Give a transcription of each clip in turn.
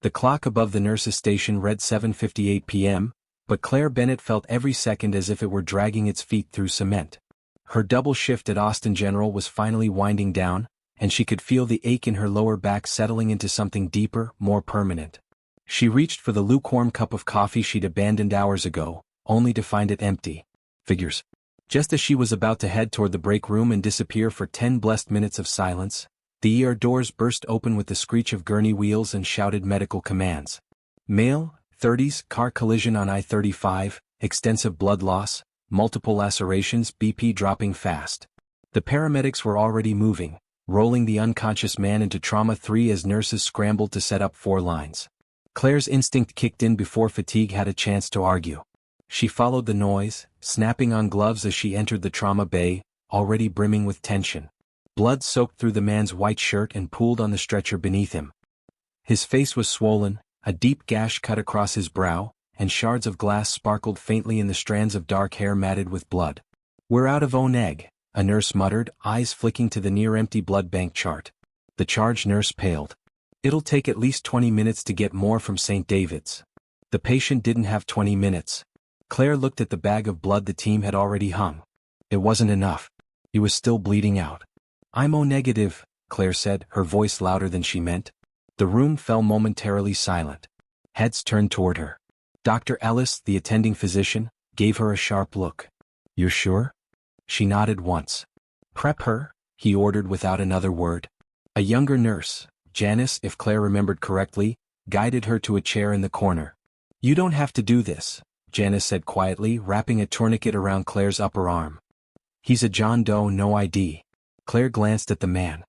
The clock above the nurse's station read 7:58 p.m., but Claire Bennett felt every second as if it were dragging its feet through cement. Her double shift at Austin General was finally winding down, and she could feel the ache in her lower back settling into something deeper, more permanent. She reached for the lukewarm cup of coffee she'd abandoned hours ago, only to find it empty. Figures. Just as she was about to head toward the break room and disappear for 10 blessed minutes of silence, the ER doors burst open with the screech of gurney wheels and shouted medical commands. Male, 30s, car collision on I-35, extensive blood loss, multiple lacerations, BP dropping fast. The paramedics were already moving, rolling the unconscious man into Trauma 3 as nurses scrambled to set up 4 lines. Claire's instinct kicked in before fatigue had a chance to argue. She followed the noise, snapping on gloves as she entered the trauma bay, already brimming with tension. Blood soaked through the man's white shirt and pooled on the stretcher beneath him. His face was swollen, a deep gash cut across his brow, and shards of glass sparkled faintly in the strands of dark hair matted with blood. "We're out of O-neg," a nurse muttered, eyes flicking to the near-empty blood bank chart. The charge nurse paled. "It'll take at least 20 minutes to get more from St. David's." The patient didn't have 20 minutes. Claire looked at the bag of blood the team had already hung. It wasn't enough. He was still bleeding out. "I'm O-negative," Claire said, her voice louder than she meant. The room fell momentarily silent. Heads turned toward her. Dr. Ellis, the attending physician, gave her a sharp look. "You're sure?" She nodded once. "Prep her," he ordered without another word. A younger nurse, Janice, if Claire remembered correctly, guided her to a chair in the corner. "You don't have to do this," Janice said quietly, wrapping a tourniquet around Claire's upper arm. "He's a John Doe, no ID." Claire glanced at the man.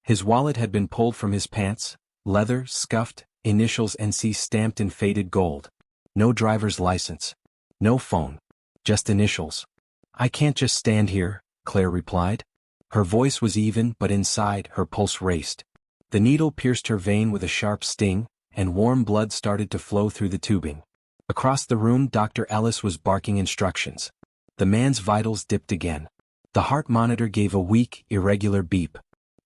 His wallet had been pulled from his pants, leather, scuffed, initials NC stamped in faded gold. No driver's license. No phone. Just initials. "I can't just stand here," Claire replied. Her voice was even, but inside, her pulse raced. The needle pierced her vein with a sharp sting, and warm blood started to flow through the tubing. Across the room, Dr. Ellis was barking instructions. The man's vitals dipped again. The heart monitor gave a weak, irregular beep.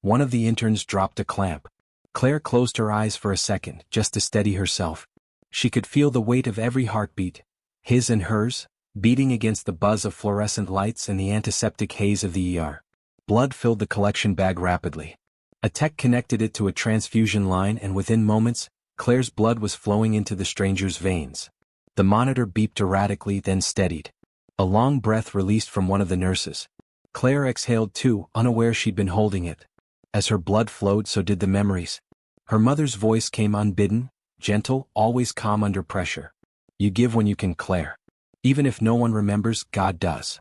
One of the interns dropped a clamp. Claire closed her eyes for a second, just to steady herself. She could feel the weight of every heartbeat, his and hers, beating against the buzz of fluorescent lights and the antiseptic haze of the ER. Blood filled the collection bag rapidly. A tech connected it to a transfusion line, and within moments, Claire's blood was flowing into the stranger's veins. The monitor beeped erratically, then steadied. A long breath released from one of the nurses. Claire exhaled too, unaware she'd been holding it. As her blood flowed, so did the memories. Her mother's voice came unbidden, gentle, always calm under pressure. "You give when you can, Claire. Even if no one remembers, God does."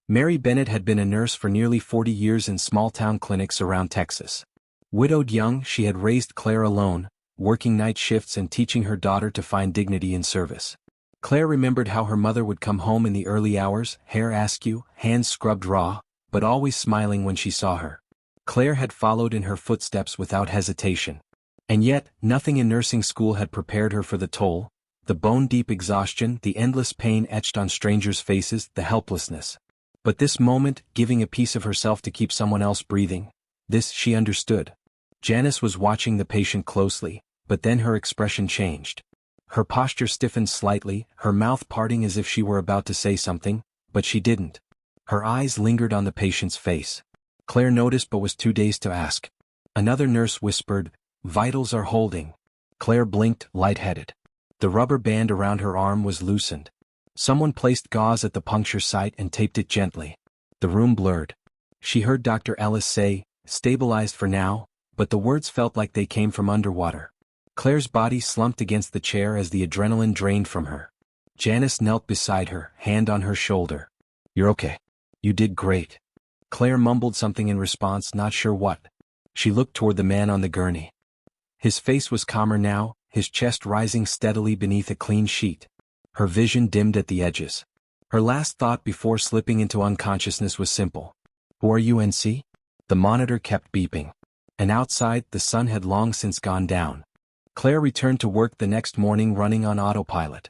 Mary Bennett had been a nurse for nearly 40 years in small-town clinics around Texas. Widowed young, she had raised Claire alone, working night shifts and teaching her daughter to find dignity in service. Claire remembered how her mother would come home in the early hours, hair askew, hands scrubbed raw, but always smiling when she saw her. Claire had followed in her footsteps without hesitation. And yet, nothing in nursing school had prepared her for the toll, the bone-deep exhaustion, the endless pain etched on strangers' faces, the helplessness. But this moment, giving a piece of herself to keep someone else breathing, this she understood. Janice was watching the patient closely, but then her expression changed. Her posture stiffened slightly, her mouth parting as if she were about to say something, but she didn't. Her eyes lingered on the patient's face. Claire noticed but was too dazed to ask. Another nurse whispered, "Vitals are holding." Claire blinked, lightheaded. The rubber band around her arm was loosened. Someone placed gauze at the puncture site and taped it gently. The room blurred. She heard Dr. Ellis say, "Stabilized for now," but the words felt like they came from underwater. Claire's body slumped against the chair as the adrenaline drained from her. Janice knelt beside her, hand on her shoulder. "You're okay. You did great." Claire mumbled something in response, not sure what. She looked toward the man on the gurney. His face was calmer now, his chest rising steadily beneath a clean sheet. Her vision dimmed at the edges. Her last thought before slipping into unconsciousness was simple. "Who are you, NC?" The monitor kept beeping. And outside, the sun had long since gone down. Claire returned to work the next morning running on autopilot.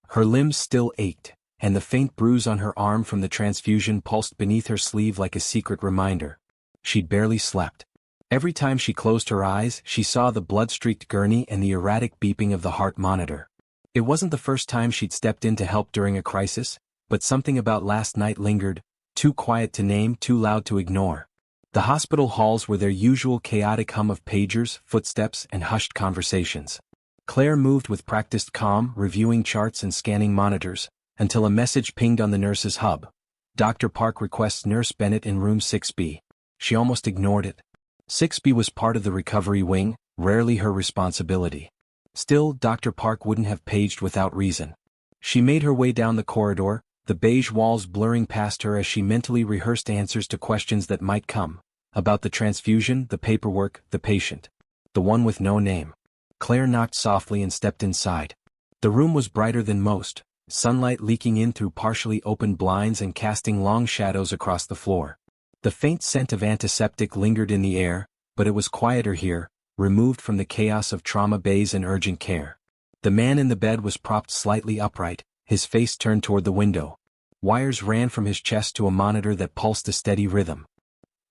Her limbs still ached, and the faint bruise on her arm from the transfusion pulsed beneath her sleeve like a secret reminder. She'd barely slept. Every time she closed her eyes, she saw the blood-streaked gurney and the erratic beeping of the heart monitor. It wasn't the first time she'd stepped in to help during a crisis, but something about last night lingered, too quiet to name, too loud to ignore. The hospital halls were their usual chaotic hum of pagers, footsteps, and hushed conversations. Claire moved with practiced calm, reviewing charts and scanning monitors, until a message pinged on the nurse's hub. Dr. Park requests Nurse Bennett in room 6B. She almost ignored it. 6B was part of the recovery wing, rarely her responsibility. Still, Dr. Park wouldn't have paged without reason. She made her way down the corridor, the beige walls blurring past her as she mentally rehearsed answers to questions that might come. About the transfusion, the paperwork, the patient. The one with no name. Claire knocked softly and stepped inside. The room was brighter than most, sunlight leaking in through partially opened blinds and casting long shadows across the floor. The faint scent of antiseptic lingered in the air, but it was quieter here, removed from the chaos of trauma bays and urgent care. The man in the bed was propped slightly upright, his face turned toward the window. Wires ran from his chest to a monitor that pulsed a steady rhythm.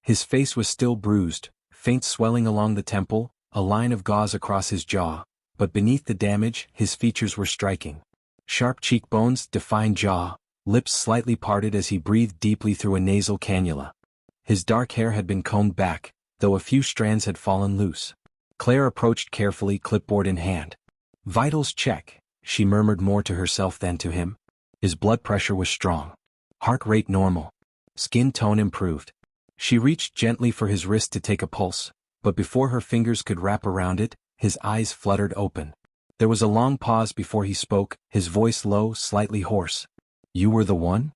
His face was still bruised, faint swelling along the temple, a line of gauze across his jaw, but beneath the damage, his features were striking. Sharp cheekbones, defined jaw, lips slightly parted as he breathed deeply through a nasal cannula. His dark hair had been combed back, though a few strands had fallen loose. Claire approached carefully, clipboard in hand. "Vitals check," she murmured more to herself than to him. His blood pressure was strong. Heart rate normal. Skin tone improved. She reached gently for his wrist to take a pulse, but before her fingers could wrap around it, his eyes fluttered open. There was a long pause before he spoke, his voice low, slightly hoarse. "You were the one?"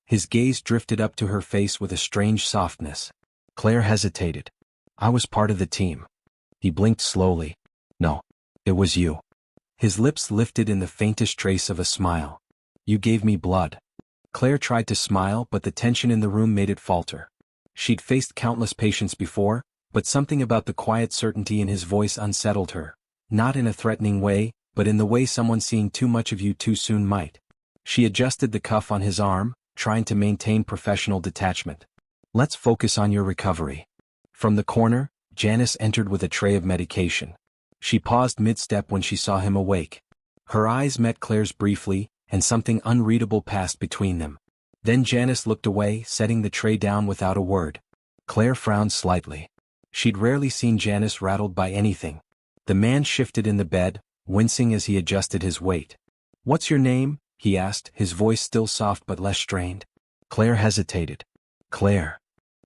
His gaze drifted up to her face with a strange softness. Claire hesitated. "I was part of the team." He blinked slowly. "No. It was you." His lips lifted in the faintest trace of a smile. "You gave me blood." Claire tried to smile, but the tension in the room made it falter. She'd faced countless patients before, but something about the quiet certainty in his voice unsettled her, not in a threatening way, but in the way someone seeing too much of you too soon might. She adjusted the cuff on his arm, trying to maintain professional detachment. "Let's focus on your recovery." From the corner, Janice entered with a tray of medication. She paused mid-step when she saw him awake. Her eyes met Claire's briefly, and something unreadable passed between them. Then Janice looked away, setting the tray down without a word. Claire frowned slightly. She'd rarely seen Janice rattled by anything. The man shifted in the bed, wincing as he adjusted his weight. "What's your name?" he asked, his voice still soft but less strained. Claire hesitated. "Claire."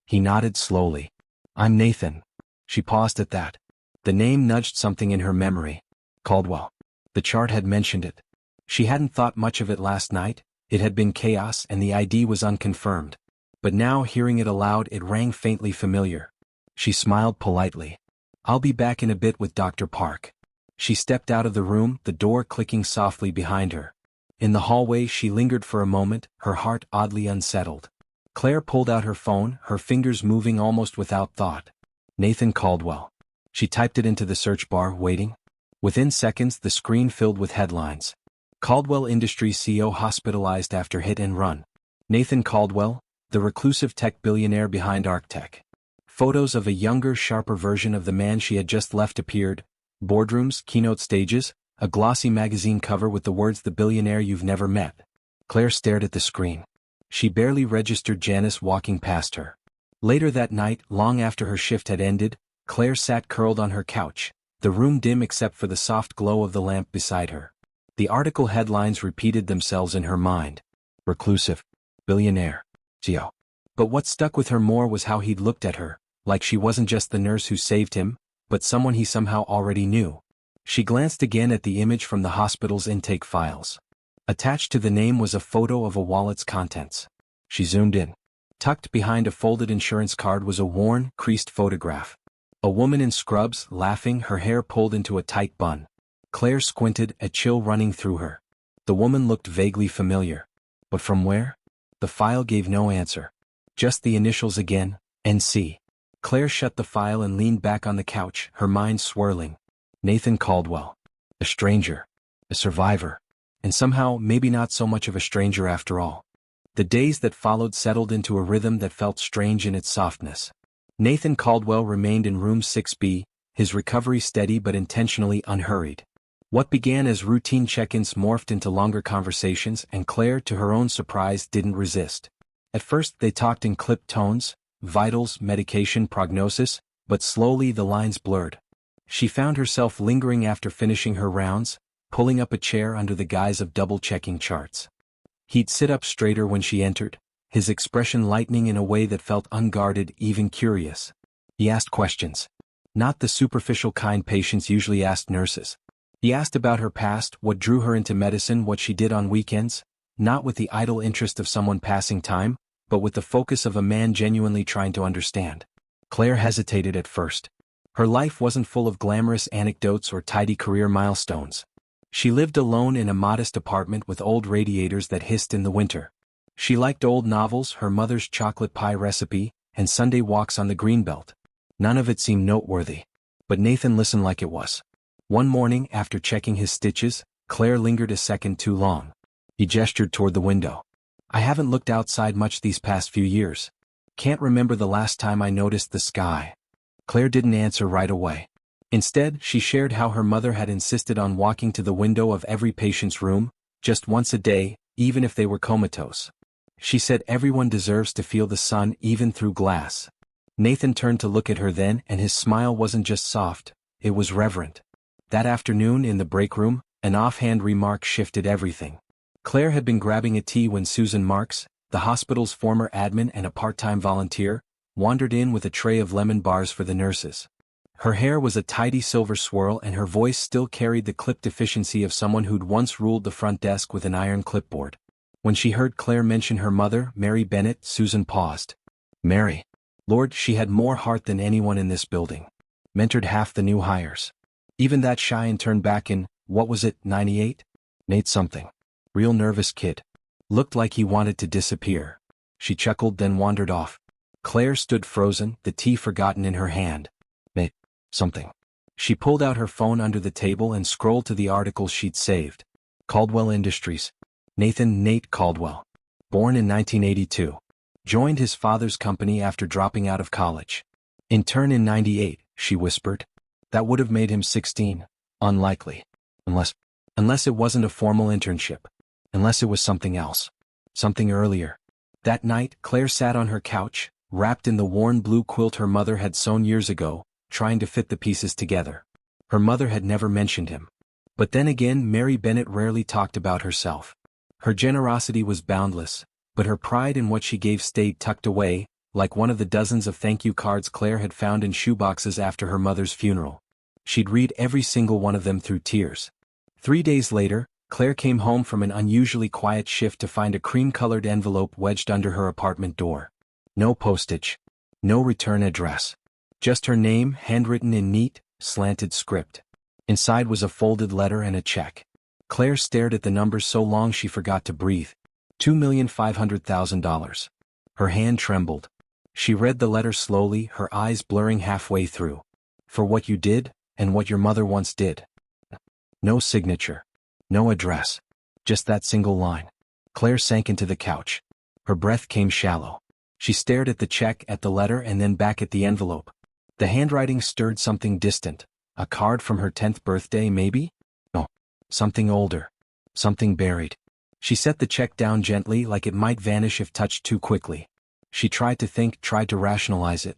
He nodded slowly. "I'm Nathan." She paused at that. The name nudged something in her memory. Caldwell. The chart had mentioned it. She hadn't thought much of it last night. It had been chaos and the ID was unconfirmed. But now, hearing it aloud, it rang faintly familiar. She smiled politely. "I'll be back in a bit with Dr. Park." She stepped out of the room, the door clicking softly behind her. In the hallway she lingered for a moment, her heart oddly unsettled. Claire pulled out her phone, her fingers moving almost without thought. Nathan Caldwell. She typed it into the search bar, waiting. Within seconds the screen filled with headlines. Caldwell Industries CEO hospitalized after hit and run. Nathan Caldwell, the reclusive tech billionaire behind ArcTech. Photos of a younger, sharper version of the man she had just left appeared. Boardrooms, keynote stages, a glossy magazine cover with the words "The Billionaire You've Never Met." Claire stared at the screen. She barely registered Janice walking past her. Later that night, long after her shift had ended, Claire sat curled on her couch, the room dim except for the soft glow of the lamp beside her. The article headlines repeated themselves in her mind. Reclusive. Billionaire. CEO. But what stuck with her more was how he'd looked at her, like she wasn't just the nurse who saved him, but someone he somehow already knew. She glanced again at the image from the hospital's intake files. Attached to the name was a photo of a wallet's contents. She zoomed in. Tucked behind a folded insurance card was a worn, creased photograph. A woman in scrubs, laughing, her hair pulled into a tight bun. Claire squinted, a chill running through her. The woman looked vaguely familiar. But from where? The file gave no answer. Just the initials again, NC. Claire shut the file and leaned back on the couch, her mind swirling. Nathan Caldwell. A stranger. A survivor. And somehow, maybe not so much of a stranger after all. The days that followed settled into a rhythm that felt strange in its softness. Nathan Caldwell remained in room 6B, his recovery steady but intentionally unhurried. What began as routine check-ins morphed into longer conversations, and Claire, to her own surprise, didn't resist. At first they talked in clipped tones, vitals, medication, prognosis, but slowly the lines blurred. She found herself lingering after finishing her rounds, pulling up a chair under the guise of double-checking charts. He'd sit up straighter when she entered, his expression lightening in a way that felt unguarded, even curious. He asked questions. Not the superficial kind patients usually asked nurses. He asked about her past, what drew her into medicine, what she did on weekends, not with the idle interest of someone passing time, but with the focus of a man genuinely trying to understand. Claire hesitated at first. Her life wasn't full of glamorous anecdotes or tidy career milestones. She lived alone in a modest apartment with old radiators that hissed in the winter. She liked old novels, her mother's chocolate pie recipe, and Sunday walks on the greenbelt. None of it seemed noteworthy. But Nathan listened like it was. One morning, after checking his stitches, Claire lingered a second too long. He gestured toward the window. "I haven't looked outside much these past few years. Can't remember the last time I noticed the sky." Claire didn't answer right away. Instead, she shared how her mother had insisted on walking to the window of every patient's room, just once a day, even if they were comatose. She said everyone deserves to feel the sun even through glass. Nathan turned to look at her then, and his smile wasn't just soft, it was reverent. That afternoon in the break room, an offhand remark shifted everything. Claire had been grabbing a tea when Susan Marks, the hospital's former admin and a part-time volunteer, wandered in with a tray of lemon bars for the nurses. Her hair was a tidy silver swirl and her voice still carried the clipped efficiency of someone who'd once ruled the front desk with an iron clipboard. When she heard Claire mention her mother, Mary Bennett, Susan paused. Mary. Lord, she had more heart than anyone in this building. Mentored half the new hires. Even that shy and turned back in, what was it, 98? Nate something. Real nervous kid. Looked like he wanted to disappear. She chuckled then wandered off. Claire stood frozen, the tea forgotten in her hand. Nate. Something. She pulled out her phone under the table and scrolled to the articles she'd saved. Caldwell Industries. Nate Caldwell. Born in 1982. Joined his father's company after dropping out of college. Intern in 98, she whispered. That would have made him 16. Unlikely. Unless it wasn't a formal internship. Unless it was something else. Something earlier. That night, Claire sat on her couch, wrapped in the worn blue quilt her mother had sewn years ago, trying to fit the pieces together. Her mother had never mentioned him. But then again, Mary Bennett rarely talked about herself. Her generosity was boundless, but her pride in what she gave stayed tucked away, like one of the dozens of thank you cards Claire had found in shoeboxes after her mother's funeral. She'd read every single one of them through tears. 3 days later, Claire came home from an unusually quiet shift to find a cream-colored envelope wedged under her apartment door. No postage. No return address. Just her name, handwritten in neat, slanted script. Inside was a folded letter and a check. Claire stared at the numbers so long she forgot to breathe. $2,500,000. Her hand trembled. She read the letter slowly, her eyes blurring halfway through. For what you did, and what your mother once did. No signature. No address. Just that single line. Claire sank into the couch. Her breath came shallow. She stared at the check, at the letter, and then back at the envelope. The handwriting stirred something distant. A card from her 10th birthday, maybe? No. Something older. Something buried. She set the check down gently, like it might vanish if touched too quickly. She tried to think, tried to rationalize it.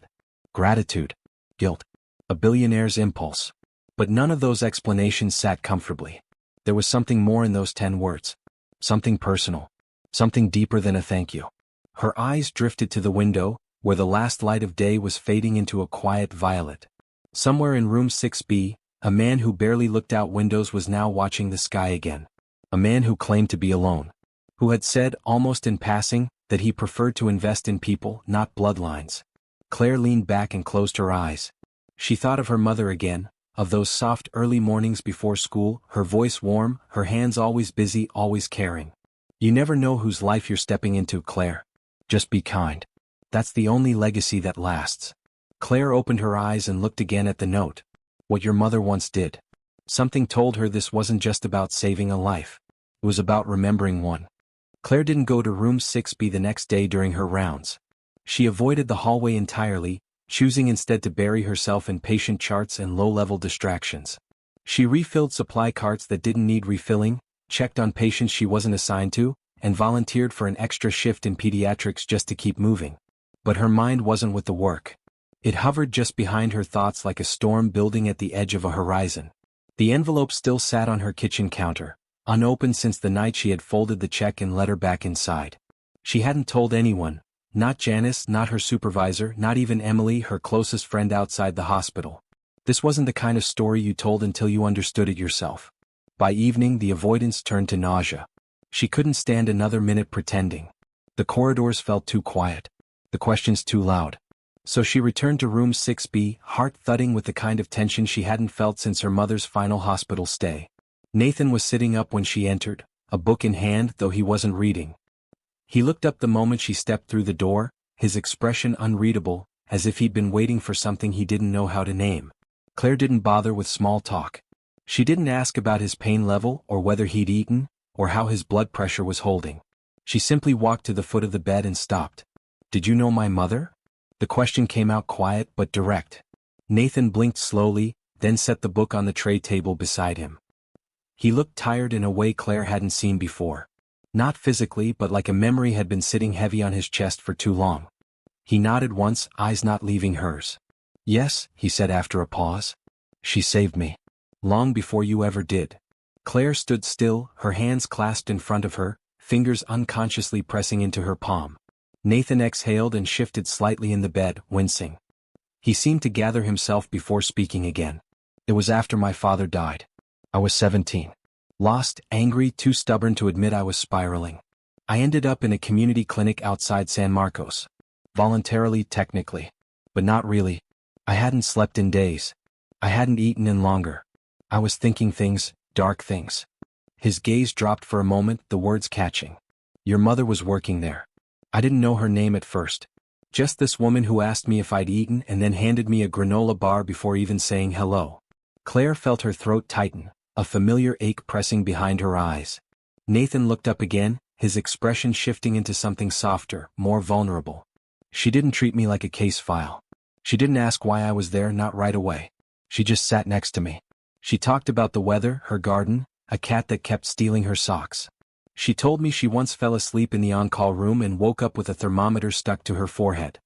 Gratitude. Guilt. A billionaire's impulse. But none of those explanations sat comfortably. There was something more in those 10 words. Something personal. Something deeper than a thank you. Her eyes drifted to the window, where the last light of day was fading into a quiet violet. Somewhere in room 6B, a man who barely looked out windows was now watching the sky again. A man who claimed to be alone. Who had said, almost in passing, that he preferred to invest in people, not bloodlines. Claire leaned back and closed her eyes. She thought of her mother again, of those soft early mornings before school, her voice warm, her hands always busy, always caring. You never know whose life you're stepping into, Claire. Just be kind. That's the only legacy that lasts. Claire opened her eyes and looked again at the note. What your mother once did. Something told her this wasn't just about saving a life. It was about remembering one. Claire didn't go to room 6B the next day during her rounds. She avoided the hallway entirely, choosing instead to bury herself in patient charts and low-level distractions. She refilled supply carts that didn't need refilling, checked on patients she wasn't assigned to, and volunteered for an extra shift in pediatrics just to keep moving. But her mind wasn't with the work. It hovered just behind her thoughts like a storm building at the edge of a horizon. The envelope still sat on her kitchen counter, unopened since the night she had folded the check and let her back inside. She hadn't told anyone, not Janice, not her supervisor, not even Emily, her closest friend outside the hospital. This wasn't the kind of story you told until you understood it yourself. By evening, the avoidance turned to nausea. She couldn't stand another minute pretending. The corridors felt too quiet. The questions too loud. So she returned to room 6B, heart thudding with the kind of tension she hadn't felt since her mother's final hospital stay. Nathan was sitting up when she entered, a book in hand, though he wasn't reading. He looked up the moment she stepped through the door, his expression unreadable, as if he'd been waiting for something he didn't know how to name. Claire didn't bother with small talk. She didn't ask about his pain level or whether he'd eaten, or how his blood pressure was holding. She simply walked to the foot of the bed and stopped. "Did you know my mother?" The question came out quiet but direct. Nathan blinked slowly, then set the book on the tray table beside him. He looked tired in a way Claire hadn't seen before. Not physically, but like a memory had been sitting heavy on his chest for too long. He nodded once, eyes not leaving hers. "Yes," he said after a pause. "She saved me. Long before you ever did." Claire stood still, her hands clasped in front of her, fingers unconsciously pressing into her palm. Nathan exhaled and shifted slightly in the bed, wincing. He seemed to gather himself before speaking again. "It was after my father died. I was 17. Lost, angry, too stubborn to admit I was spiraling. I ended up in a community clinic outside San Marcos. Voluntarily, technically. But not really. I hadn't slept in days. I hadn't eaten in longer. I was thinking things, dark things." His gaze dropped for a moment, the words catching. "Your mother was working there. I didn't know her name at first. Just this woman who asked me if I'd eaten and then handed me a granola bar before even saying hello." Claire felt her throat tighten, a familiar ache pressing behind her eyes. Nathan looked up again, his expression shifting into something softer, more vulnerable. "She didn't treat me like a case file. She didn't ask why I was there, not right away. She just sat next to me. She talked about the weather, her garden, a cat that kept stealing her socks. She told me she once fell asleep in the on-call room and woke up with a thermometer stuck to her forehead."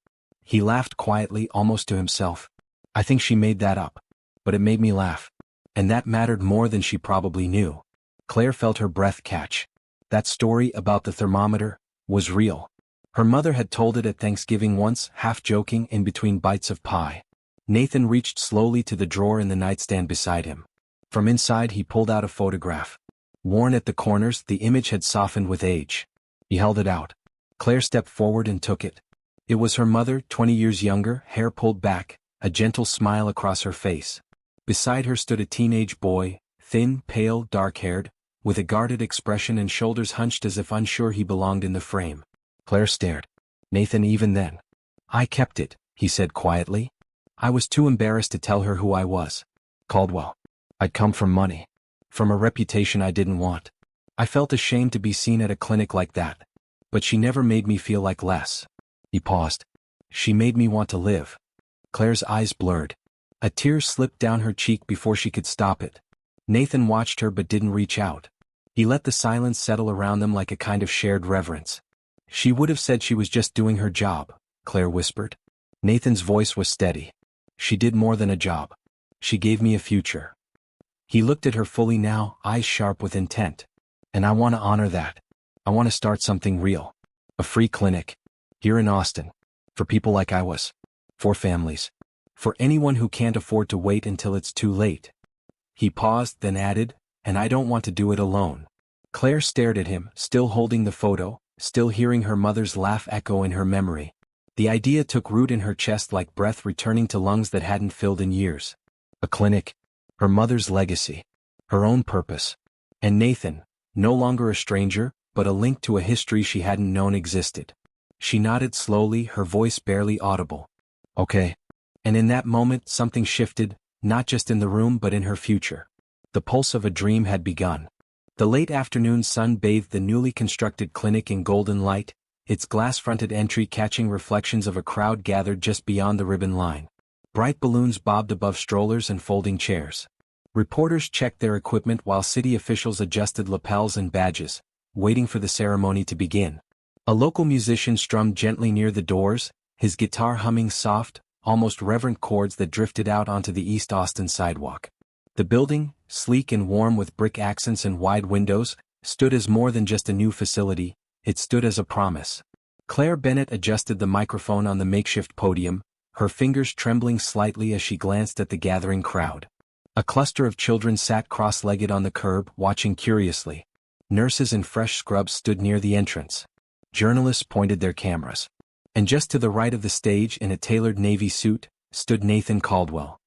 He laughed quietly, almost to himself. "I think she made that up. But it made me laugh. And that mattered more than she probably knew." Claire felt her breath catch. That story about the thermometer was real. Her mother had told it at Thanksgiving once, half joking, in between bites of pie. Nathan reached slowly to the drawer in the nightstand beside him. From inside he pulled out a photograph. Worn at the corners, the image had softened with age. He held it out. Claire stepped forward and took it. It was her mother, 20 years younger, hair pulled back, a gentle smile across her face. Beside her stood a teenage boy, thin, pale, dark-haired, with a guarded expression and shoulders hunched as if unsure he belonged in the frame. Claire stared. "Nathan, even then." "I kept it," he said quietly. "I was too embarrassed to tell her who I was. Caldwell. I'd come from money. From a reputation I didn't want. I felt ashamed to be seen at a clinic like that. But she never made me feel like less." He paused. "She made me want to live." Claire's eyes blurred. A tear slipped down her cheek before she could stop it. Nathan watched her but didn't reach out. He let the silence settle around them like a kind of shared reverence. "She would have said she was just doing her job," Claire whispered. Nathan's voice was steady. "She did more than a job. She gave me a future." He looked at her fully now, eyes sharp with intent. "And I want to honor that. I want to start something real. A free clinic. Here in Austin. For people like I was. For families. For anyone who can't afford to wait until it's too late." He paused, then added, "And I don't want to do it alone." Claire stared at him, still holding the photo, still hearing her mother's laugh echo in her memory. The idea took root in her chest like breath returning to lungs that hadn't filled in years. A clinic. Her mother's legacy. Her own purpose. And Nathan, no longer a stranger, but a link to a history she hadn't known existed. She nodded slowly, her voice barely audible. "Okay." And in that moment something shifted, not just in the room but in her future. The pulse of a dream had begun. The late afternoon sun bathed the newly constructed clinic in golden light, its glass-fronted entry catching reflections of a crowd gathered just beyond the ribbon line. Bright balloons bobbed above strollers and folding chairs. Reporters checked their equipment while city officials adjusted lapels and badges, waiting for the ceremony to begin. A local musician strummed gently near the doors, his guitar humming soft, almost reverent chords that drifted out onto the East Austin sidewalk. The building, sleek and warm with brick accents and wide windows, stood as more than just a new facility, it stood as a promise. Claire Bennett adjusted the microphone on the makeshift podium, her fingers trembling slightly as she glanced at the gathering crowd. A cluster of children sat cross-legged on the curb, watching curiously. Nurses in fresh scrubs stood near the entrance. Journalists pointed their cameras. And just to the right of the stage, in a tailored navy suit, stood Nathan Caldwell.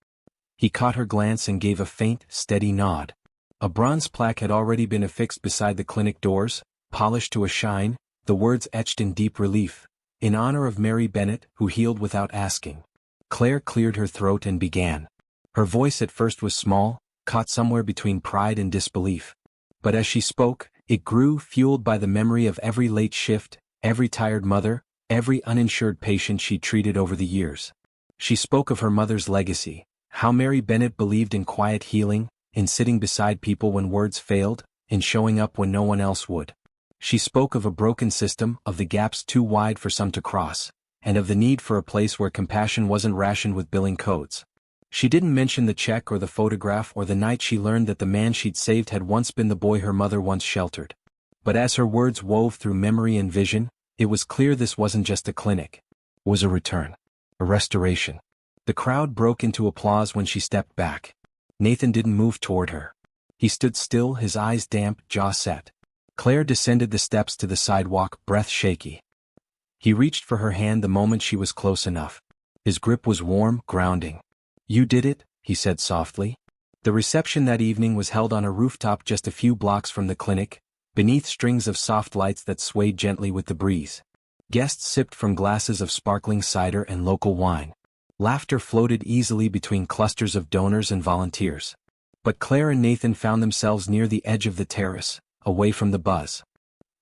He caught her glance and gave a faint, steady nod. A bronze plaque had already been affixed beside the clinic doors, polished to a shine, the words etched in deep relief, "In honor of Mary Bennett, who healed without asking." Claire cleared her throat and began. Her voice at first was small, caught somewhere between pride and disbelief. But as she spoke, it grew, fueled by the memory of every late shift, every tired mother, every uninsured patient she treated over the years. She spoke of her mother's legacy, how Mary Bennett believed in quiet healing, in sitting beside people when words failed, in showing up when no one else would. She spoke of a broken system, of the gaps too wide for some to cross, and of the need for a place where compassion wasn't rationed with billing codes. She didn't mention the check or the photograph or the night she learned that the man she'd saved had once been the boy her mother once sheltered. But as her words wove through memory and vision, it was clear this wasn't just a clinic. It was a return. A restoration. The crowd broke into applause when she stepped back. Nathan didn't move toward her. He stood still, his eyes damp, jaw set. Claire descended the steps to the sidewalk, breath shaky. He reached for her hand the moment she was close enough. His grip was warm, grounding. "You did it," he said softly. The reception that evening was held on a rooftop just a few blocks from the clinic, beneath strings of soft lights that swayed gently with the breeze. Guests sipped from glasses of sparkling cider and local wine. Laughter floated easily between clusters of donors and volunteers. But Claire and Nathan found themselves near the edge of the terrace, away from the buzz.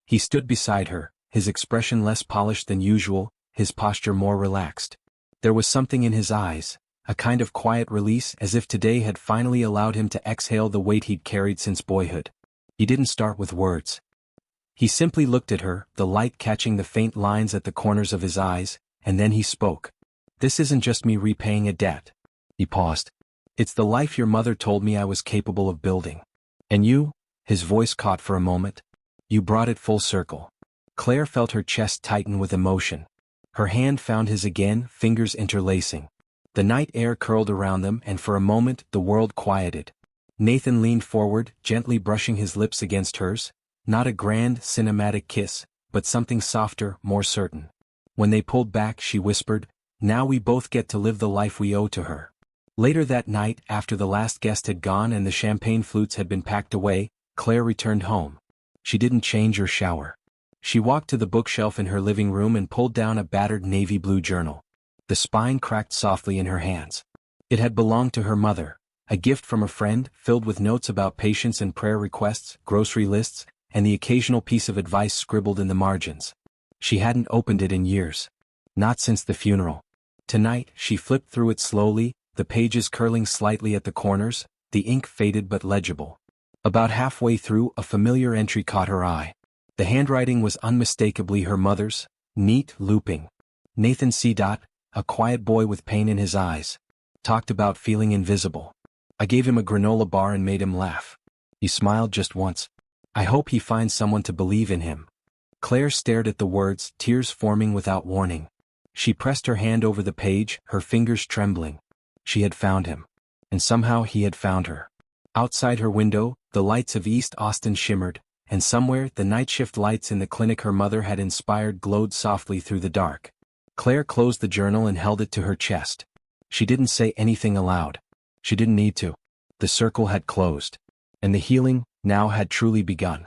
He stood beside her, his expression less polished than usual, his posture more relaxed. There was something in his eyes, a kind of quiet release, as if today had finally allowed him to exhale the weight he'd carried since boyhood. He didn't start with words. He simply looked at her, the light catching the faint lines at the corners of his eyes, and then he spoke. "This isn't just me repaying a debt." He paused. "It's the life your mother told me I was capable of building. And you," his voice caught for a moment, "you brought it full circle." Claire felt her chest tighten with emotion. Her hand found his again, fingers interlacing. The night air curled around them, and for a moment the world quieted. Nathan leaned forward, gently brushing his lips against hers, not a grand, cinematic kiss, but something softer, more certain. When they pulled back, she whispered, "Now we both get to live the life we owe to her." Later that night, after the last guest had gone and the champagne flutes had been packed away, Claire returned home. She didn't change or shower. She walked to the bookshelf in her living room and pulled down a battered navy blue journal. The spine cracked softly in her hands. It had belonged to her mother, a gift from a friend, filled with notes about patients and prayer requests, grocery lists, and the occasional piece of advice scribbled in the margins. She hadn't opened it in years. Not since the funeral. Tonight, she flipped through it slowly, the pages curling slightly at the corners, the ink faded but legible. About halfway through, a familiar entry caught her eye. The handwriting was unmistakably her mother's, neat, looping. Nathan C. A quiet boy with pain in his eyes. Talked about feeling invisible. I gave him a granola bar and made him laugh. He smiled just once. I hope he finds someone to believe in him. Claire stared at the words, tears forming without warning. She pressed her hand over the page, her fingers trembling. She had found him. And somehow he had found her. Outside her window, the lights of East Austin shimmered, and somewhere the night shift lights in the clinic her mother had inspired glowed softly through the dark. Claire closed the journal and held it to her chest. She didn't say anything aloud. She didn't need to. The circle had closed. And the healing, now, had truly begun.